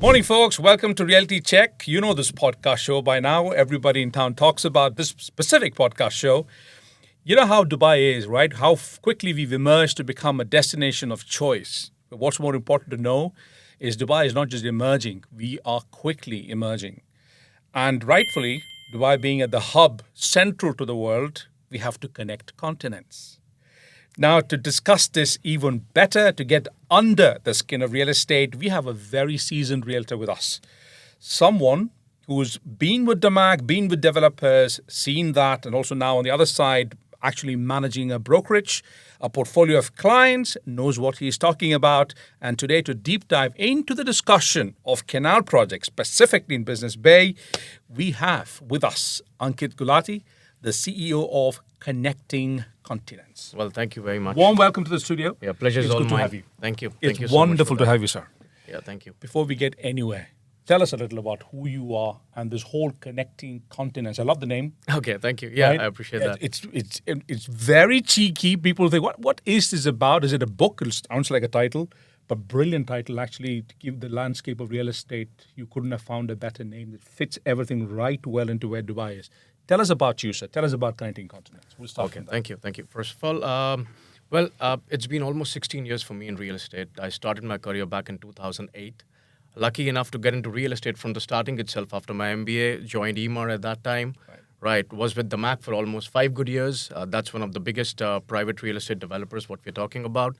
Morning, folks. Welcome to Reality Check. You know this podcast show by now. Everybody in town talks about this specific podcast show. You know how Dubai is, right? How quickly we've emerged to become a destination of choice. But what's more important to know is Dubai is not just emerging. We are quickly emerging. And rightfully, Dubai being at the hub central to the world, we have to connect continents. Now, to discuss this even better, to get under the skin of real estate, we have a very seasoned realtor with us. Someone who's been with DAMAC, been with developers, seen that, and also now on the other side, actually managing a brokerage, a portfolio of clients, knows what he's talking about. And today, to deep dive into the discussion of Canal projects, specifically in Business Bay, we have with us Ankit Gulati, the CEO of Connecting Continents. Well, thank you very much. Warm welcome to the studio. Yeah, pleasure is all good mine. to have you. Thank you. It's Thank you so wonderful much for to that. have you, sir. Yeah, thank you. Before we get anywhere, tell us a little about who you are and this whole Connecting Continents. I love the name. Okay, thank you. Yeah, right? I appreciate that. It's very cheeky. People think, what is this about? Is it a book? It sounds like a title, but brilliant title actually to give the landscape of real estate. You couldn't have found a better name that fits everything right well into where Dubai is. Tell us about you, sir. Tell us about Connecting Continents. We'll start Okay, from there. thank you. Thank you. First of all, it's been almost 16 years for me in real estate. I started my career back in 2008. Lucky enough to get into real estate from the starting itself after my MBA, joined EMAR at that time. Right, was with DAMAC for almost 5 good years. That's one of the biggest private real estate developers, what we're talking about.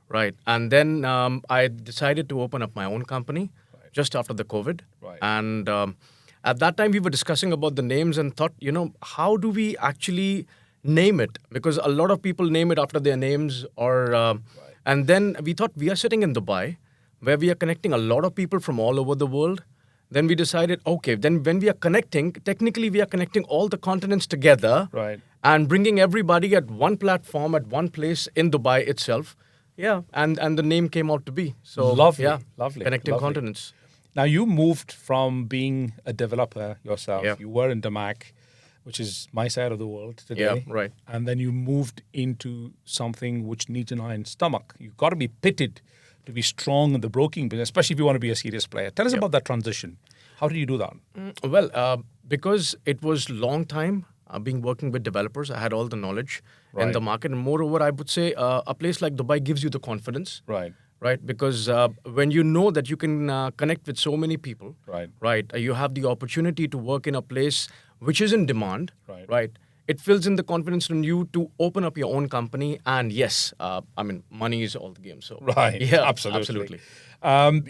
Right, and then I decided to open up my own company just after the COVID. Right. And at that time, we were discussing about the names and thought, how do we actually name it? Because a lot of people name it after their names. And then we thought we are sitting in Dubai, where we are connecting a lot of people from all over the world. Then we decided, okay, then when we are connecting, technically we are connecting all the continents together Right. and bringing everybody at one platform, at one place in Dubai itself. Yeah, and the name came out to be. So, Lovely, yeah, lovely, Connecting lovely. Continents. Now, you moved from being a developer yourself. Yeah. You were in DAMAC, which is my side of the world today. Yeah, right. And then you moved into something which needs an iron stomach. You've got to be pitted to be strong in the broking business, especially if you want to be a serious player. Tell us about that transition. How did you do that? Well, because it was long time being working with developers, I had all the knowledge in the market. And moreover, I would say a place like Dubai gives you the confidence. Right. Right, because when you know that you can connect with so many people, you have the opportunity to work in a place which is in demand, right? It fills in the confidence in you to open up your own company, and yes, money is all the game. So, Right. yeah, Absolutely.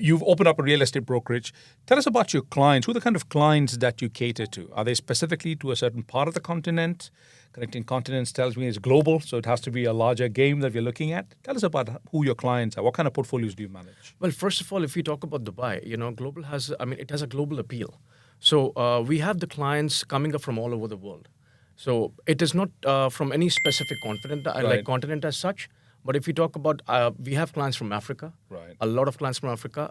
You've opened up a real estate brokerage. Tell us about your clients. Who are the kind of clients that you cater to? Are they specifically to a certain part of the continent? Connecting Continents tells me it's global, so it has to be a larger game that we're looking at. Tell us about who your clients are. What kind of portfolios do you manage? Well, first of all, if we talk about Dubai, global has, it has a global appeal. So we have the clients coming up from all over the world. So it is not from any specific continent as such. But if we talk about, we have clients from Africa, a lot of clients from Africa.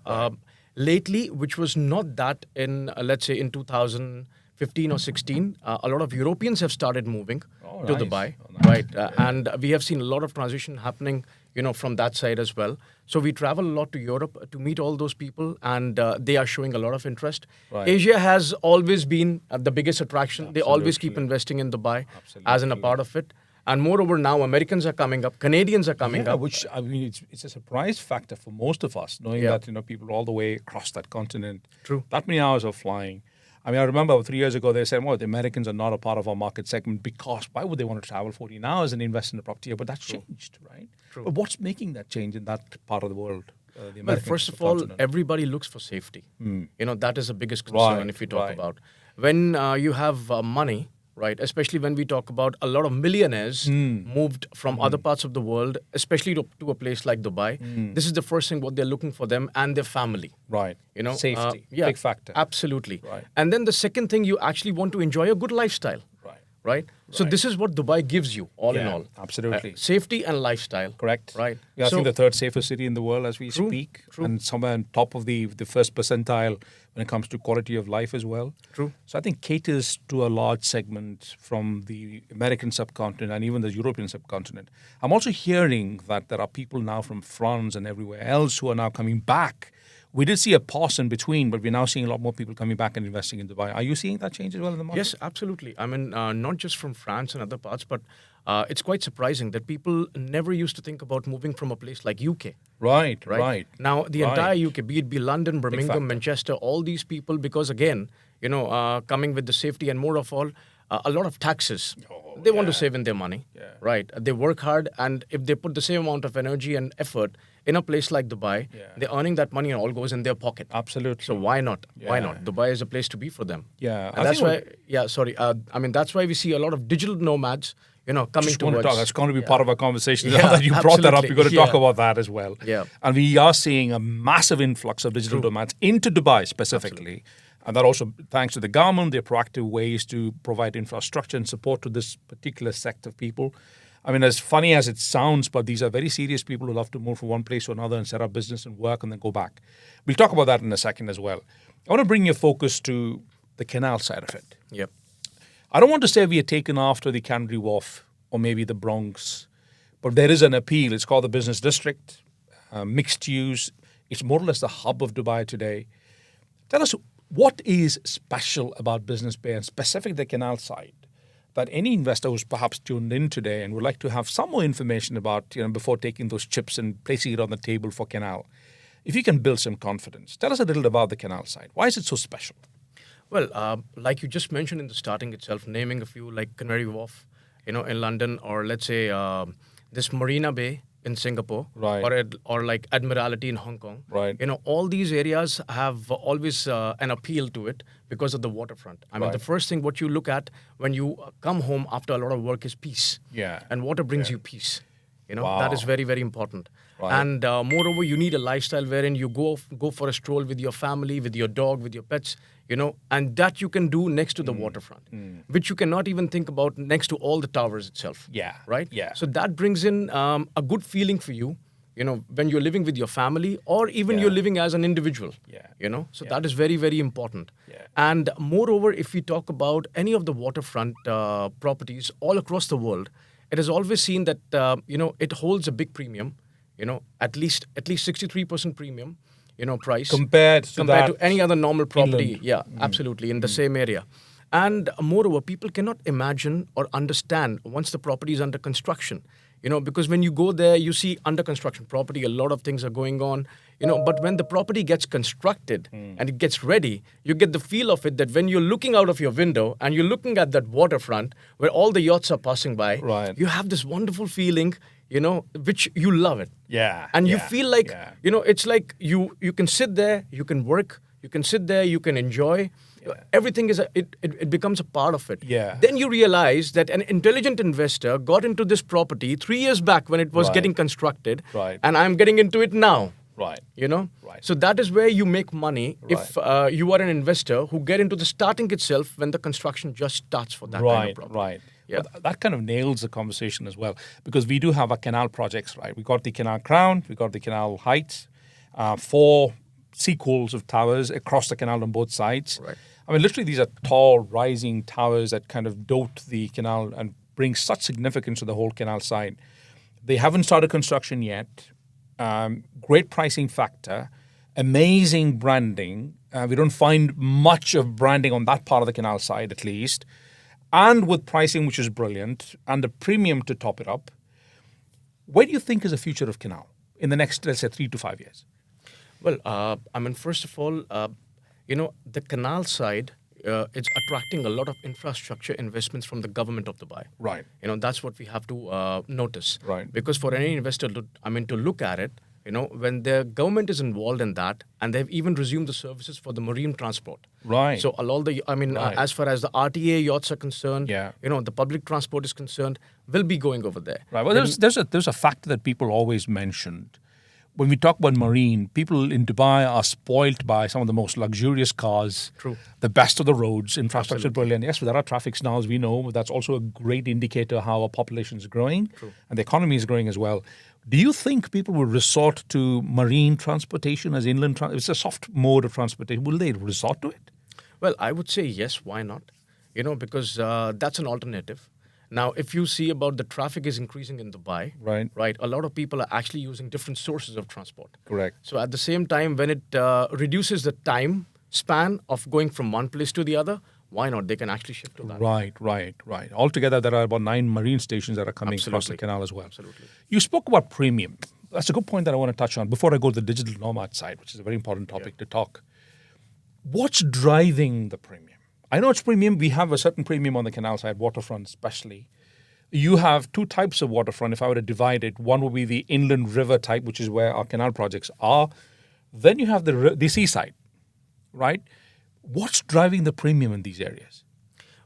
Lately, which was not that in, let's say, in 2015 or 16, a lot of Europeans have started moving to Dubai, right? And we have seen a lot of transition happening, from that side as well. So we travel a lot to Europe to meet all those people, and they are showing a lot of interest. Asia has always been the biggest attraction. They always keep investing in Dubai as in a part of it. And moreover, now Americans are coming up, Canadians are coming up. Which, it's a surprise factor for most of us, knowing that, people all the way across that continent. True. That many hours of flying. I remember 3 years ago, they said, well, the Americans are not a part of our market segment because why would they want to travel 14 hours and invest in a property here? But that's changed, right? True. But what's making that change in that part of the world? The Well, first of all, everybody looks for safety. That is the biggest concern if we talk about. When you have money, right, especially when we talk about a lot of millionaires moved from other parts of the world, especially to a place like Dubai, this is the first thing what they're looking for them and their family. Right. Safety, yeah, big factor. Absolutely. Right. And then the second thing, you actually want to enjoy a good lifestyle. Right? So this is what Dubai gives you, all in all. Absolutely. Safety and lifestyle. Correct. Right. Yeah, I think the third safest city in the world as we speak. True. And somewhere on top of the first percentile when it comes to quality of life as well. True. So I think caters to a large segment from the American subcontinent and even the European subcontinent. I'm also hearing that there are people now from France and everywhere else who are now coming back We did see a pause in between, but we're now seeing a lot more people coming back and investing in Dubai. Are you seeing that change as well in the market? Yes, absolutely. I mean, not just from France and other parts, but it's quite surprising that people never used to think about moving from a place like UK. Right. Now, the entire UK, be it London, factor. Birmingham, Manchester, all these people, because again, coming with the safety and more of all, a lot of taxes. They want to save in their money, right? They work hard, and if they put the same amount of energy and effort in a place like Dubai, they're earning that money and all goes in their pocket. Absolutely. So why not? Yeah. Why not? Dubai is a place to be for them. Yeah. And that's why, that's why we see a lot of digital nomads, coming towards. That's going to be part of our conversation. Yeah, Now that you brought that up, absolutely. you've got to talk about that as well. Yeah. And we are seeing a massive influx of digital nomads into Dubai specifically. And that also thanks to the government, their proactive ways to provide infrastructure and support to this particular sect of people. I mean, as funny as it sounds, but these are very serious people who love to move from one place to another and set up business and work and then go back. We'll talk about that in a second as well. I want to bring your focus to the canal side of it. Yep. I don't want to say we are taken after the Canary Wharf or maybe the Bronx, but there is an appeal. It's called the Business District, mixed use. It's more or less the hub of Dubai today. Tell us, what is special about Business Bay and specifically the canal side that any investor who's perhaps tuned in today and would like to have some more information about, before taking those chips and placing it on the table for canal, if you can build some confidence, tell us a little about the canal side. Why is it so special? Well, like you just mentioned in the starting itself, naming a few like Canary Wharf, in London, or let's say this Marina Bay in Singapore, right, or like Admiralty in Hong Kong, right. All these areas have always an appeal to it because of the waterfront. I mean, the first thing what you look at when you come home after a lot of work is peace. Yeah. And water brings you peace. Wow. That is very, very important. Right. And moreover, you need a lifestyle wherein you go for a stroll with your family, with your dog, with your pets, and that you can do next to the waterfront, which you cannot even think about next to all the towers itself. Yeah. Right? Yeah. So that brings in a good feeling for you, when you're living with your family or even you're living as an individual. Yeah. So that is very, very important. Yeah. And moreover, if we talk about any of the waterfront properties all across the world, it is always seen that, it holds a big premium, at least 63% premium, price. Compared to any other normal property. Inland. Yeah, absolutely, in the same area. And moreover, people cannot imagine or understand once the property is under construction. Because when you go there, you see under construction property, a lot of things are going on, but when the property gets constructed and it gets ready, you get the feel of it that when you're looking out of your window and you're looking at that waterfront where all the yachts are passing by, right, you have this wonderful feeling, which you love it. Yeah. And you feel like, it's like you can sit there, you can work, you can sit there, you can enjoy. Everything it becomes a part of it. Yeah. Then you realize that an intelligent investor got into this property 3 years back when it was getting constructed. Right. And I'm getting into it now. Right. Right. So that is where you make money if you are an investor who get into the starting itself when the construction just starts for that kind of property. Right. Yeah. But that kind of nails the conversation as well, because we do have our canal projects, right? We got the Canal Crown, we got the Canal Heights, 4 sequels of towers across the canal on both sides. Right. I mean, literally, these are tall, rising towers that kind of dote the canal and bring such significance to the whole canal side. They haven't started construction yet. Great pricing factor, amazing branding. We don't find much of branding on that part of the canal side, at least. And with pricing, which is brilliant, and the premium to top it up. Where do you think is the future of canal in the next, let's say, 3 to 5 years? Well, first of all, the canal side, it's attracting a lot of infrastructure investments from the government of Dubai. Right. That's what we have to notice. Right. Because for any investor, to look at it, when the government is involved in that, and they've even resumed the services for the marine transport. Right. So all the, as far as the RTA yachts are concerned, Yeah. The public transport is concerned, will be going over there. Right. Well, there's a factor that people always mentioned. When we talk about marine, people in Dubai are spoilt by some of the most luxurious cars. True. The best of the roads, infrastructure brilliant. Yes, there are traffic now, as we know, but that's also a great indicator how our population is growing. True. And the economy is growing as well. Do you think people will resort to marine transportation as inland transport? It's a soft mode of transportation. Will they resort to it? Well, I would say yes, why not? Because that's an alternative. Now, if you see about the traffic is increasing in Dubai, Right. a lot of people are actually using different sources of transport. Correct. So at the same time, when it reduces the time span of going from one place to the other, why not? They can actually shift to that. Right. Altogether, there are about 9 marine stations that are coming across the Absolutely. canal as well. Absolutely. You spoke about premium. That's a good point that I want to touch on before I go to the digital nomad side, which is a very important topic to talk. What's driving the premium? I know it's premium. We have a certain premium on the canal side, waterfront especially. You have 2 types of waterfront. If I were to divide it, one would be the inland river type, which is where our canal projects are. Then you have the seaside, right? What's driving the premium in these areas?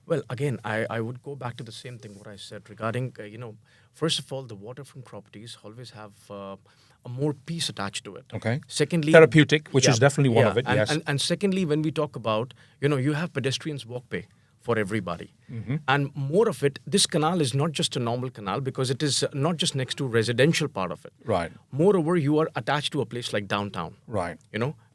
Well, again, I would go back to the same thing what I said regarding, first of all, the waterfront properties always have a more peace attached to it. Okay. Secondly, Therapeutic, which is definitely one of it, and, yes. And secondly, when we talk about, you have pedestrians walkway for everybody. And more of it, this canal is not just a normal canal because it is not just next to residential part of it. Right. Moreover, you are attached to a place like downtown. Right.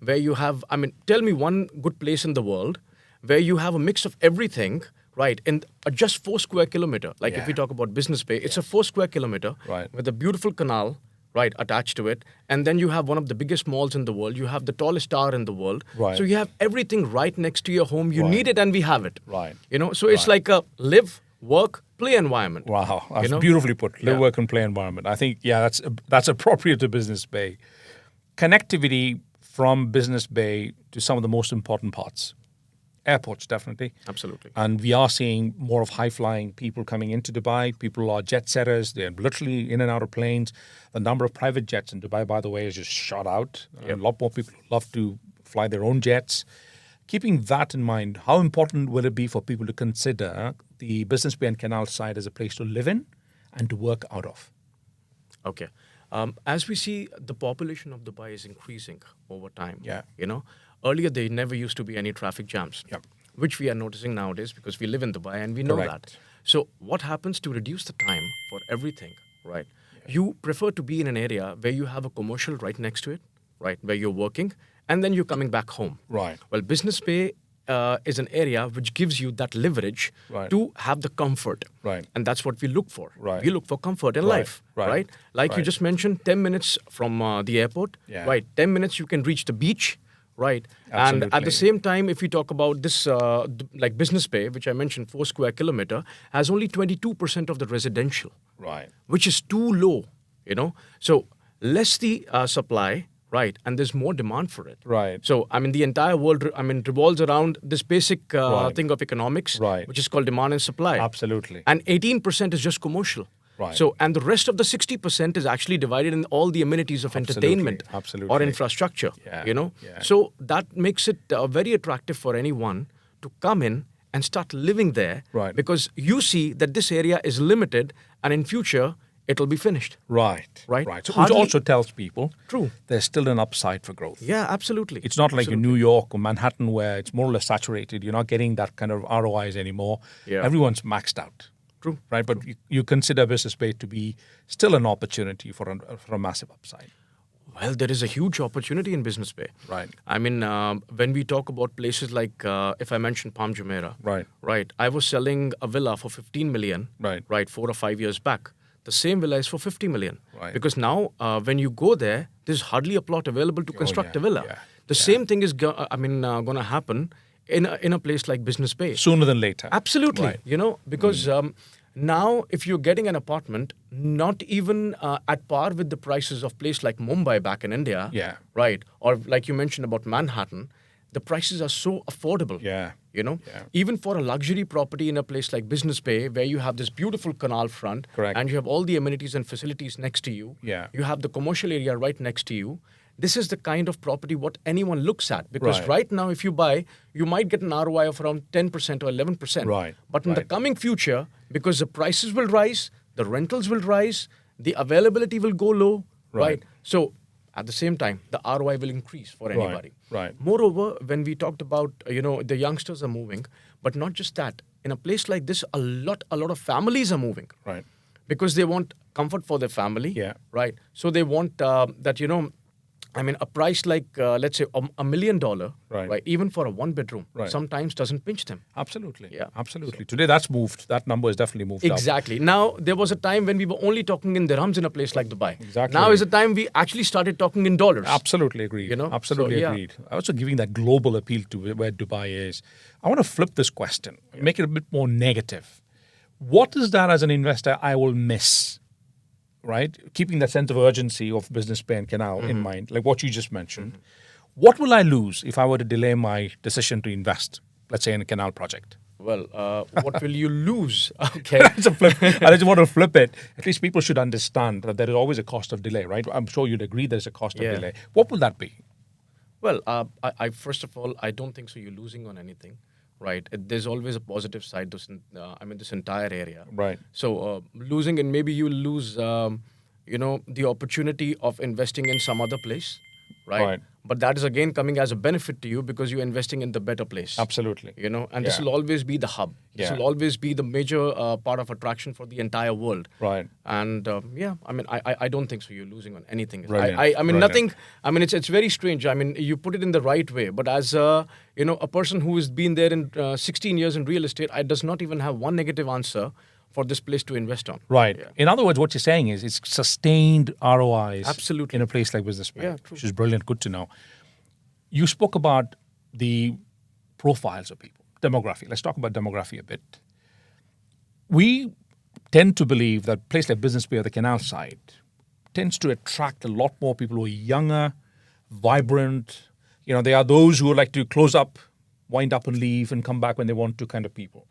Where you have, tell me one good place in the world where you have a mix of everything, right, in just 4 square kilometer. Like if Yeah. we talk about Business Bay, it's a 4 square kilometer Right. with a beautiful canal, right, attached to it. And then you have one of the biggest malls in the world. You have the tallest tower in the world. Right. So you have everything right next to your home. You Right. need it and we have it. Right. So it's like a live, work, play environment. Wow, that's You know? beautifully put. Live, Yeah. work, and play environment. I think, that's appropriate to Business Bay. Connectivity from Business Bay to some of the most important parts. Airports, definitely. Absolutely. And we are seeing more of high-flying people coming into Dubai. People are jet setters. They're literally in and out of planes. The number of private jets in Dubai, by the way, has just shot out. A lot more people love to fly their own jets. Keeping that in mind, how important will it be for people to consider the Business Bay and Canal side as a place to live in and to work out of? Okay. As we see, the population of Dubai is increasing over time. Yeah. Earlier, there never used to be any traffic jams, Yep. which we are noticing nowadays because we live in Dubai and we know Correct. that. So what happens to reduce the time for everything, right? You prefer to be in an area where you have a commercial right next to it, right, where you're working, and then you're coming back home. Right. Well, Business Bay is an area which gives you that leverage Right. to have the comfort. Right. And that's what we look for. Right. We look for comfort in Right. life, Right. right? Like you Right. just mentioned, 10 minutes from the airport, Yeah. right? 10 minutes you can reach the beach, right? And at Absolutely. the same time, if we talk about this, like Business Bay, which I mentioned, 4 square kilometer, has only 22% of the residential, Right. which is too low, So less the supply, right? And there's more demand for it. Right. So, the entire world, revolves around this basic Right. thing of economics, Right. which is called demand and supply. Absolutely. And 18% is just commercial. Right. So, and the rest of the 60% is actually divided in all the amenities of Absolutely. entertainment Absolutely. or infrastructure, Yeah. Yeah. So that makes it very attractive for anyone to come in and start living there. Right. Because you see that this area is limited and in future, it'll be finished. Right. Right. So, which Hardly- also tells people True. there's still an upside for growth. Yeah, absolutely. It's not like in New York or Manhattan where it's more or less saturated. You're not getting that kind of ROIs anymore. Yeah. Everyone's maxed out. True. Right. But you consider Business Bay to be still an opportunity for a massive upside. Well, there is a huge opportunity in Business Bay. Right. When we talk about places like, if I mention Palm Jumeirah, Right. right, I was selling a villa for 15 million, Right. 4 or 5 years back. The same villa is for 50 million. Right. Because now, when you go there, there's hardly a plot available to construct yeah, a villa. yeah, The same thing is, going to happen in a place like Business Bay. Sooner than later. Absolutely. Right. Because now if you're getting an apartment, not even at par with the prices of place like Mumbai back in India, Yeah. right? Or like you mentioned about Manhattan, the prices are so affordable. Yeah. Yeah. Even for a luxury property in a place like Business Bay, where you have this beautiful canal front, Correct. and you have all the amenities and facilities next to you, Yeah. you have the commercial area right next to you. This is the kind of property what anyone looks at. Because Right. right now, if you buy, you might get an ROI of around 10% or 11%. Right, But in the right. coming future, because the prices will rise, the rentals will rise, the availability will go low, Right. So at the same time, the ROI will increase for anybody. right. Moreover, when we talked about, the youngsters are moving, but not just that. In a place like this, a lot of families are moving. Right. Because they want comfort for their family. Yeah. Right. So they want that, I mean, a price like, let's say, $1 million, Right. even for a one bedroom, Right. sometimes doesn't pinch them. Absolutely. Yeah. Absolutely. Today that's moved. That number has definitely moved up. Exactly. Now, there was a time when we were only talking in dirhams in a place like Dubai. Exactly. Now is the time we actually started talking in dollars. Absolutely agreed. You know, Absolutely so, yeah. agreed. Also giving that global appeal to where Dubai is. I want to flip this question, make it a bit more negative. What is that as an investor I will miss? Right? Keeping that sense of urgency of Business Bay and Canal in mind, like what you just mentioned. What will I lose if I were to delay my decision to invest, let's say, in a canal project? Well, what will you lose? Okay. It's a flip. I just want to flip it. At least people should understand that there is always a cost of delay, right? I'm sure you'd agree there's a cost of Yeah. delay. What will that be? Well, I first of all, I don't think so you're losing on anything, right? There's always a positive side to this entire area. Right. So losing, and maybe you lose, the opportunity of investing in some other place, right? Right. But that is again coming as a benefit to you because you're investing in the better place. Absolutely. And this Yeah. will always be the hub. This Yeah. will always be the major part of attraction for the entire world. Right. And I don't think so. You're losing on anything. Brilliant. I mean, Brilliant. nothing. I mean, it's very strange. I mean, you put it in the right way, but as a person who has been there in 16 years in real estate, I does not even have one negative answer for this place to invest on. Right. Yeah. In other words, what you're saying is it's sustained ROIs. Absolutely. In a place like Business Bay. Yeah, true. Which is brilliant. Good to know. You spoke about the profiles of people, demography. Let's talk about demography a bit. We tend to believe that a place like Business Bay or the Canal side tends to attract a lot more people who are younger, vibrant. They are those who like to close up, wind up and leave and come back when they want to kind of people.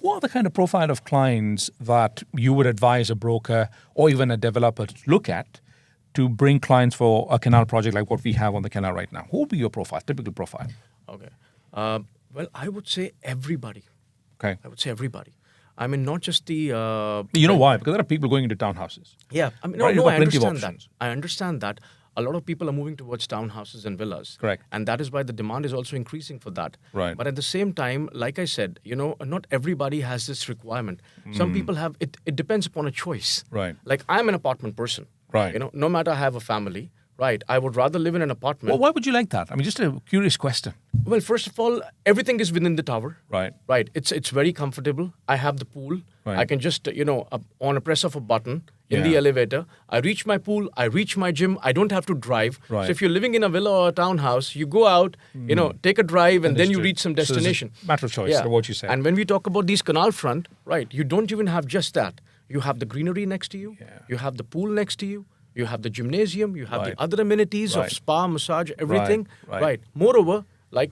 Who are the kind of profile of clients that you would advise a broker or even a developer to look at to bring clients for a canal project like what we have on the canal right now? Who would be your profile, typical profile? Okay. Well, I would say everybody. Okay. I would say everybody. I mean, not just the. You know why? Because there are people going into townhouses. Yeah, I mean, Right, you've got I plenty of understand that. options. I understand that. A lot of people are moving towards townhouses and villas. Correct. And that is why the demand is also increasing for that. Right. But at the same time, like I said, not everybody has this requirement. Some people have it. It depends upon a choice. Right. Like I'm an apartment person. Right. No matter I have a family, right? I would rather live in an apartment. Well, why would you like that? I mean, just a curious question. Well, first of all, everything is within the tower. Right. Right. It's very comfortable. I have the pool. Right. I can just, on a press of a button in the Yeah. elevator, I reach my pool, I reach my gym. I don't have to drive. Right. So if you're living in a villa or a townhouse, you go out, take a drive, and then you Understood. reach some So there's a destination. matter of choice, what you said. And when we talk about these canal front, right, you don't even have just that. You have the greenery next to you. Yeah. You have the pool next to you. You have the gymnasium. You have Right. the other amenities Right. of spa, massage, everything. Right. Moreover, like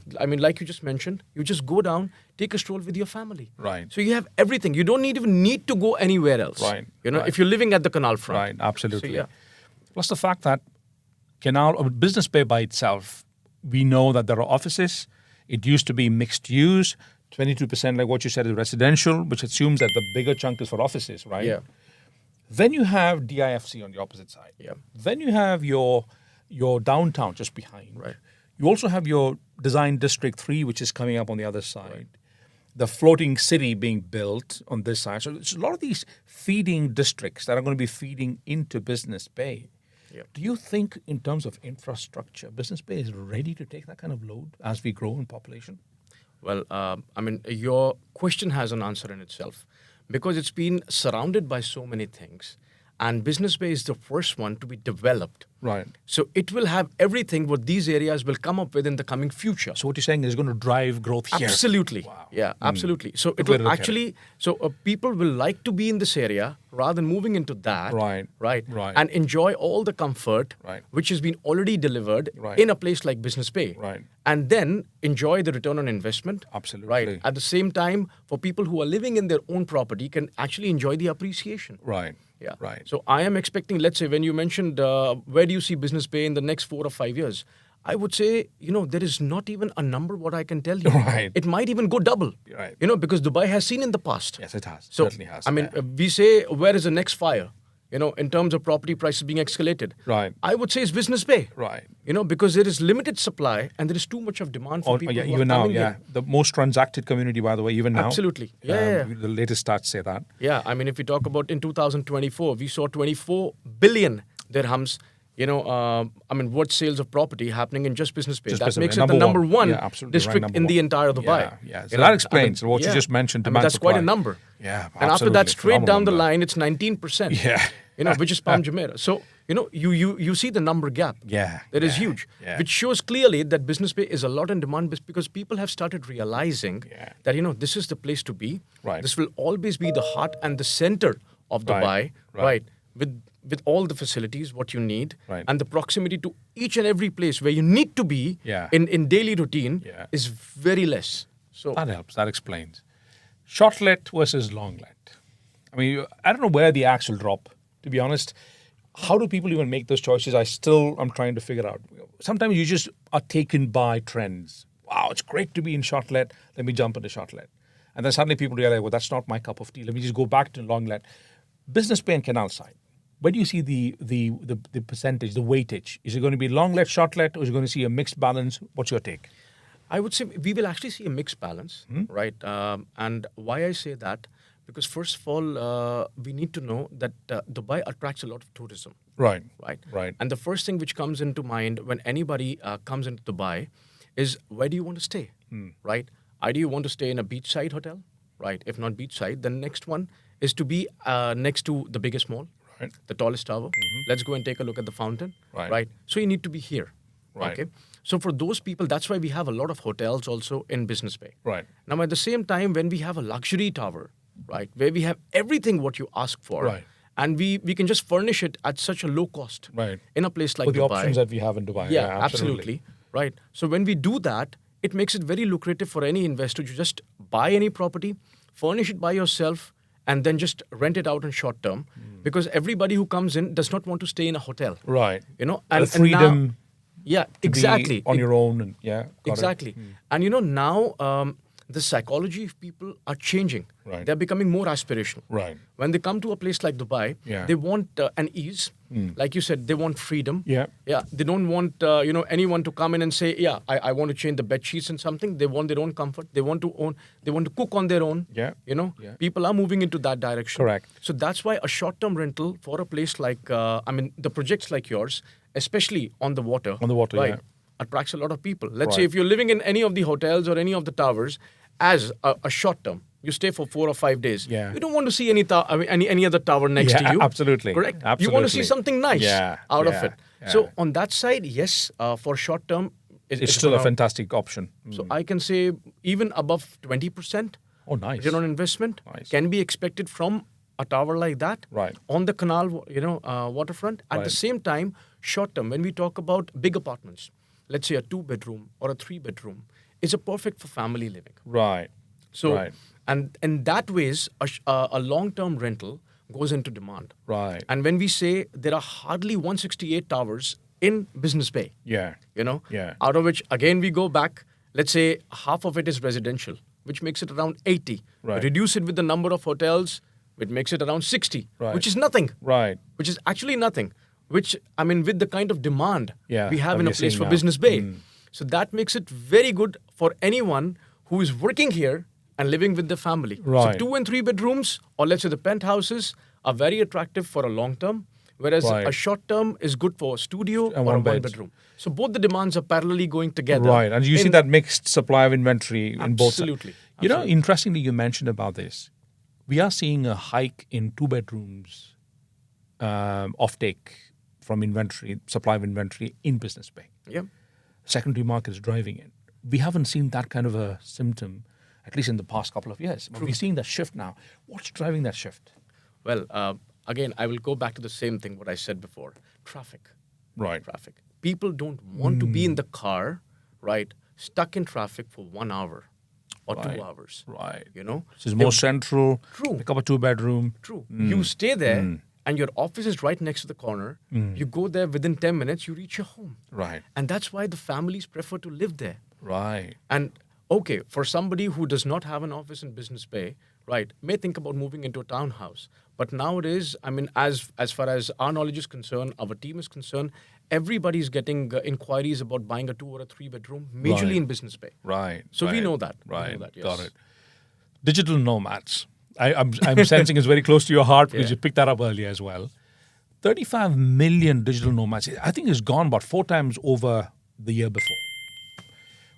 you just mentioned, you just go down, take a stroll with your family. Right. So you have everything. You don't even need to go anywhere else. Right. If you're living at the canal front. Right, absolutely. So, yeah. Plus the fact that Canal or Business Bay by itself, we know that there are offices. It used to be mixed use. 22%, like what you said, is residential, which assumes that the bigger chunk is for offices, right? Yeah. Then you have DIFC on the opposite side. Yeah. Then you have your downtown just behind. Right. You also have your Design District 3, which is coming up on the other side. Right. The floating city being built on this side. So there's a lot of these feeding districts that are going to be feeding into Business Bay. Yeah. Do you think in terms of infrastructure, Business Bay is ready to take that kind of load as we grow in population? Well, your question has an answer in itself because it's been surrounded by so many things. And Business Bay is the first one to be developed. Right. So it will have everything what these areas will come up with in the coming future. So what you're saying is going to drive growth here. Absolutely. Wow. Yeah, absolutely. So Good it way to will look at actually, people will like to be in this area rather than moving into that. Right. Right. Right. And enjoy all the comfort Right. which has been already delivered Right. in a place like Business Bay. Right. And then enjoy the return on investment. Absolutely. Right. At the same time, for people who are living in their own property can actually enjoy the appreciation. Right. Yeah. Right. So I am expecting, let's say, when you mentioned where do you see Business Bay in the next 4 or 5 years, I would say, there is not even a number what I can tell you. Right. It might even go double. Right. Because Dubai has seen in the past. Yes, it has. So, Certainly has. I mean, Yeah. we say, where is the next fire? In terms of property prices being escalated. Right. I would say it's Business Bay. Right. Because there is limited supply and there is too much of demand for people who even are now, coming yeah. here. The most transacted community, by the way, even now. Absolutely. Yeah. The latest stats say that. Yeah, I mean, if we talk about in 2024, we saw 24 billion dirhams, what sales of property happening in just business bay. Just That business makes bay. it the Number number one. one Yeah, absolutely right, district number in the one. entire Dubai. Yeah. So that explains what you just mentioned. I mean, that's quite a number. Yeah, And after that, absolutely. straight down the Phenomenal line, it's 19%. Yeah. Which is Palm Jumeirah. So, you see the number gap. Yeah, That is yeah, huge. yeah. Which shows clearly that business bay is a lot in demand because people have started realizing Yeah. that, this is the place to be. Right. This will always be the heart and the center of Dubai, Right, right. With all the facilities, what you need, Right. and the proximity to each and every place where you need to be Yeah. in daily routine Yeah. is very less. So That helps. That explains. Short let versus long let. I mean, I don't know where the axe will drop, to be honest. How do people even make those choices? I'm trying to figure out. Sometimes you just are taken by trends. Wow, it's great to be in short let. Let me jump into short let. And then suddenly people realize, well, that's not my cup of tea. Let me just go back to long let. Business bay and canal side. Where do you see the percentage, the weightage? Is it going to be long let, short let, or is it going to see a mixed balance? What's your take? I would say we will actually see a mixed balance, Hmm? right? And why I say that, because first of all, we need to know that Dubai attracts a lot of tourism, Right. right? Right. And the first thing which comes into mind when anybody comes into Dubai is, where do you want to stay, right? Either you want to stay in a beachside hotel, right? If not beachside, then next one is to be next to the biggest mall, Right. the tallest tower. Let's go and take a look at the fountain, Right. So you need to be here, Right. okay? So for those people, that's why we have a lot of hotels also in Business Bay. Right. Now, at the same time, when we have a luxury tower, right, where we have everything what you ask for, Right. and we can just furnish it at such a low cost, Right. in a place like With the Dubai. options that we have in Dubai. Yeah, absolutely. Right. So when we do that, it makes it very lucrative for any investor to just buy any property, furnish it by yourself, and then just rent it out in short term. Because everybody who comes in does not want to stay in a hotel. Right. And the freedom now, yeah, to exactly. be on your own. And got it. Exactly. And now the psychology of people are changing. Right. They're becoming more aspirational. Right. When they come to a place like Dubai, Yeah. they want an ease. Like you said, they want freedom. Yeah. Yeah. They don't want anyone to come in and say, yeah, I want to change the bed sheets and something. They want their own comfort. They want to cook on their own. Yeah. Yeah. People are moving into that direction. Correct. So that's why a short-term rental for a place like the projects like yours, especially on the water. On the water, right, yeah. attracts a lot of people. Let's say Right. if you're living in any of the hotels or any of the towers, as a short term, you stay for 4 or 5 days. Yeah. You don't want to see any other tower next to you. Absolutely. Correct. Absolutely. You want to see something nice out of it. Yeah. So on that side, yes, for short term, It's still a fantastic option. So I can say even above 20%. Oh, nice. Return on investment Nice. can be expected from a tower like that. Right. On the canal, waterfront. At the Right. same time, short term, when we talk about big apartments, let's say a 2-bedroom or a 3-bedroom, is a perfect for family living. Right. So, Right. and in that ways, a long-term rental goes into demand. Right. And when we say there are hardly 168 towers in Business Bay, Yeah. Yeah. out of which, again, we go back, let's say half of it is residential, which makes it around 80. Right. Reduce it with the number of hotels, it makes it around 60, Right. which is nothing. Right. Which is actually nothing. Which, with the kind of demand Yeah, we have that in a we're place seeing for now. Business Bay. So that makes it very good for anyone who is working here and living with their family. Right. So 2 and 3 bedrooms, or let's say the penthouses, are very attractive for a long term, whereas Right. a short term is good for a studio And or a one 1 beds. bedroom. So both the demands are parallelly going together. Right. And you see that mixed supply of inventory in both sides. Absolutely. Interestingly, you mentioned about this. We are seeing a hike in 2 bedrooms offtake from inventory, supply of inventory in Business Bay. Yeah. Secondary market is driving it. We haven't seen that kind of a symptom, at least in the past couple of years. But we're seeing that shift now. What's driving that shift? Well, again, I will go back to the same thing what I said before. Traffic. Right. Traffic. People don't want to be in the car, right, stuck in traffic for 1 hour or 2 hours. Right. This is more central. True. Pick up a 2-bedroom. True. You stay there and your office is right next to the corner. You go there within 10 minutes, you reach your home. Right. And that's why the families prefer to live there. Right. And okay, for somebody who does not have an office in Business Bay, right, may think about moving into a townhouse. But nowadays, as far as our knowledge is concerned, our team is concerned, everybody's getting inquiries about buying a 2 or a 3-bedroom, majorly Right. in Business Bay. Right. So we right, know that. Right. We know that, yes. Got it. Digital nomads. I'm sensing it's very close to your heart because Yeah. you picked that up earlier as well. 35 million digital nomads. I think it's gone about 4 times over the year before.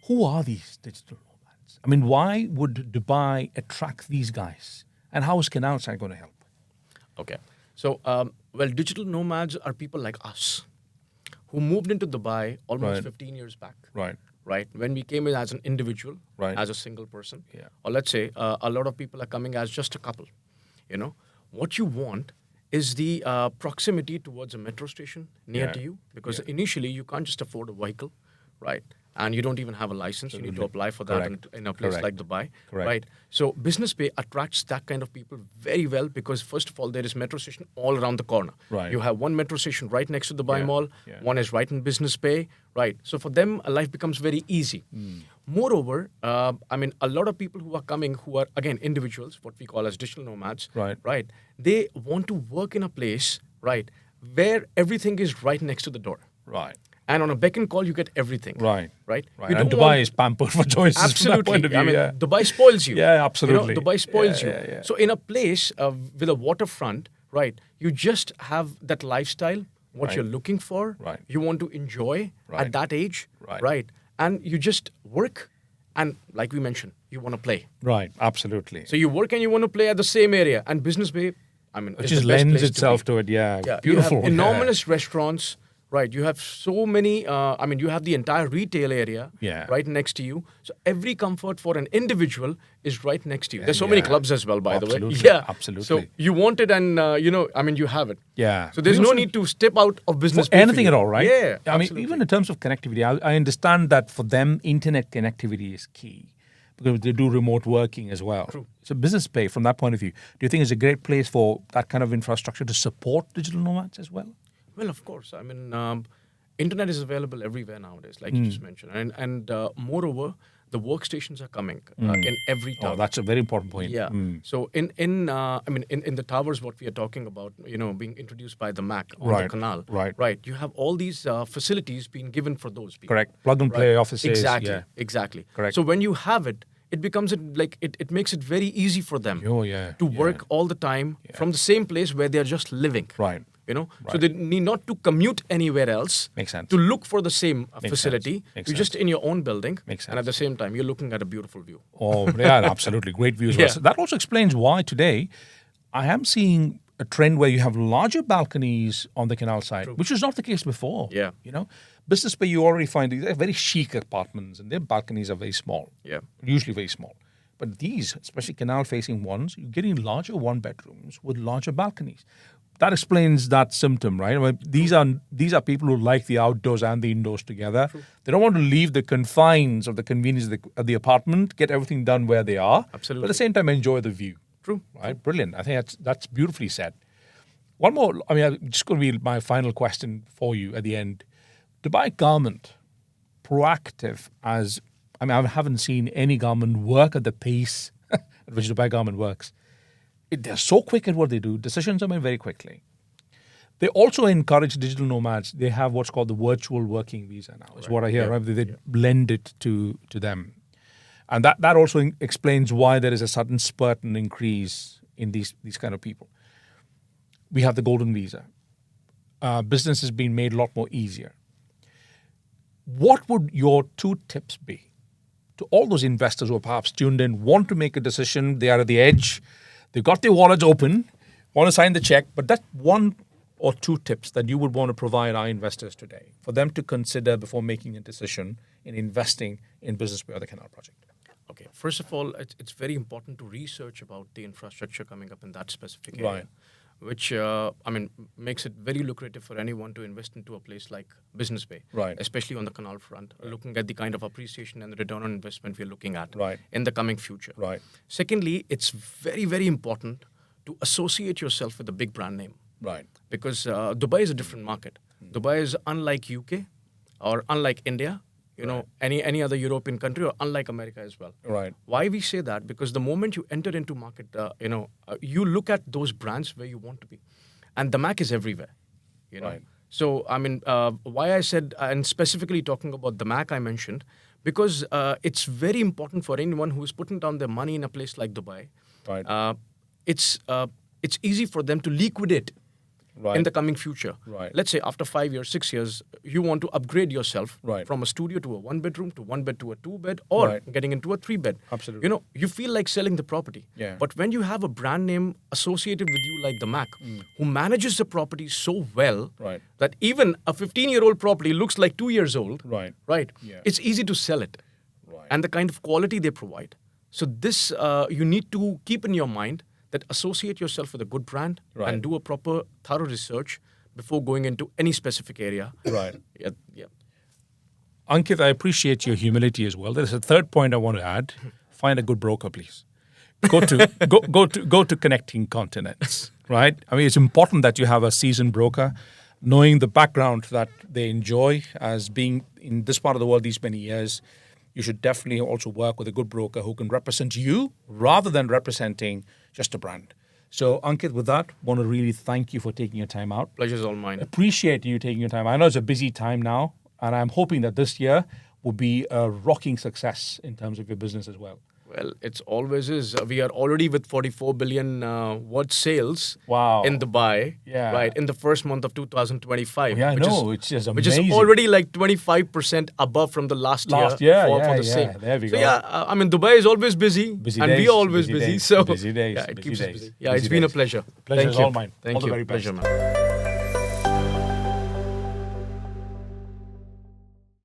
Who are these digital nomads? I mean, why would Dubai attract these guys? And how is Canal side going to help? Okay. So, digital nomads are people like us who moved into Dubai almost Right. 15 years back. Right. Right. When we came in as an individual, Right. as a single person, Yeah. or let's say a lot of people are coming as just a couple. What you want is the proximity towards a metro station near Yeah. to you, because initially you can't just afford a vehicle, right? And you don't even have a license. You need to apply for that Correct. in a place Correct. like Dubai, Correct. right? So Business Bay attracts that kind of people very well because first of all, there is metro station all around the corner. Right. You have one metro station right next to Dubai Yeah. Mall. Yeah. One is right in Business Bay, right? So for them, life becomes very easy. Moreover, a lot of people who are coming, who are again individuals, what we call as digital nomads, Right. They want to work in a place, right, where everything is right next to the door. Right. And on a beck and call, you get everything. Right. Right. Right. You And don't Dubai want- is pampered for choices from that point Absolutely. of view. Yeah. Dubai spoils you. Yeah, absolutely. Dubai spoils Yeah, you. yeah, yeah. So in a place with a waterfront, right, you just have that lifestyle, what Right. you're looking for, Right. you want to enjoy Right. at that age, Right. and you just work, and like we mentioned, you want to play. Right. Absolutely. So you work and you want to play at the same area, and Business Bay, Which is just the best lends place itself be. to it. Yeah. Yeah, Beautiful. You have enormous restaurants, right? You have so many. You have the entire retail area, Yeah. right next to you. So every comfort for an individual is right next to you. There's so many Yeah. clubs as well, by the way. Absolutely. Yeah, Absolutely. So you want it, and you have it. Yeah. So there's We no also- need to step out of business. for Bay anything you. at all, right? Yeah, I mean, absolutely. even in terms of connectivity, I understand that for them, internet connectivity is key because they do remote working as well. True. So Business Bay, from that point of view, do you think it's a great place for that kind of infrastructure to support digital nomads as well? Well, of course. Internet is available everywhere nowadays, like you just mentioned, and moreover, the workstations are coming in every tower. Oh, that's a very important point. Yeah. So in the towers, what we are talking about, being introduced by the MAC on the Right, Canal, right. You have all these facilities being given for those people. Correct. Plug and play offices. Exactly. Yeah. Exactly. Correct. So when you have it, it becomes it makes it very easy for them Oh, yeah. to yeah. work all the time from the same place where they are just living. Right. So they need not to commute anywhere else. Makes sense. To look for the same Makes facility. sense. Makes You're just in your own building. Makes And at the same time, you're looking at a beautiful view. Oh, yeah, absolutely. Great views. Yeah. So that also explains why today I am seeing a trend where you have larger balconies on the Canal side, which was not the case before. Yeah. Business Bay, you already find these are very chic apartments and their balconies are very small. Yeah. Usually very small. But these, especially canal-facing ones, you're getting larger one-bedrooms with larger balconies. That explains that symptom, right? I mean, these are people who like the outdoors and the indoors together. True. They don't want to leave the confines of the convenience of the apartment, get everything done where they are. Absolutely. But at the same time, enjoy the view. True. Right? Brilliant. I think that's beautifully said. One more, just going to be my final question for you at the end. Dubai government, proactive as, I haven't seen any government work at the pace at which Dubai government works. They're so quick at what they do. Decisions are made very quickly. They also encourage digital nomads. They have what's called the virtual working visa now, is what I hear. Yeah. Right? They blend it to them. And that also explains why there is a sudden spurt and increase in these kind of people. We have the golden visa. Business has been made a lot more easier. What would your 2 tips be to all those investors who are perhaps tuned in, want to make a decision, they are at the edge, they've got their wallets open, want to sign the check, but that's 1 or 2 tips that you would want to provide our investors today for them to consider before making a decision in investing in Business Bay or the Canal project? Okay. First of all, it's very important to research about the infrastructure coming up in that specific area. Right. Which makes it very lucrative for anyone to invest into a place like Business Bay, Right. Especially on the Canal front, looking at the kind of appreciation and the return on investment we're looking at Right. in the coming future. Right. Secondly, it's very, very important to associate yourself with a big brand name, Right. because Dubai is a different market. Dubai is unlike UK or unlike India, any other European country, or unlike America as well. Right. Why we say that? Because the moment you enter into market, you look at those brands where you want to be, and the MAC is everywhere. Right. So why I said, and specifically talking about the MAC, I mentioned because it's very important for anyone who is putting down their money in a place like Dubai. Right. It's easy for them to liquidate Right. in the coming future. Right. Let's say after 5 years, 6 years, you want to upgrade yourself Right. from a studio to a 1 bedroom, to 1 bed to a 2 bed, or Right. getting into a 3 bed. Absolutely. You know, you feel like selling the property. Yeah. But when you have a brand name associated with you like DAMAC, who manages the property so well Right. that even a 15-year-old property looks like 2 years old, Right. right? Yeah. It's easy to sell it. Right. And the kind of quality they provide. So this, you need to keep in your mind that associate yourself with a good brand Right. and do a proper thorough research before going into any specific area. Right. Yeah, yeah. Ankit, I appreciate your humility as well. There's a third point I want to add. Find a good broker, please. Go to go to Connecting Continents, right? I mean, it's important that you have a seasoned broker, knowing the background that they enjoy as being in this part of the world these many years. You should definitely also work with a good broker who can represent you rather than representing just a brand. So, Ankit, with that, want to really thank you for taking your time out. Pleasure's all mine. Appreciate you taking your time. I know it's a busy time now, and I'm hoping that this year will be a rocking success in terms of your business as well. Well, it's always is. We are already with 44 billion word sales Wow. in Dubai, Yeah. right, in the first month of 2025. Yeah, I which know. is, It's just which is amazing. already like 25% above from the last year. Last year, for yeah, the same. there we so go. yeah, I mean, Dubai is always busy, Busy and days, we are always busy busy. days, So busy days, yeah, it busy keeps days, us busy. Yeah, busy it's been a days. pleasure. Pleasure Thank is you. all mine. Thank All the you. very best. Pleasure, man.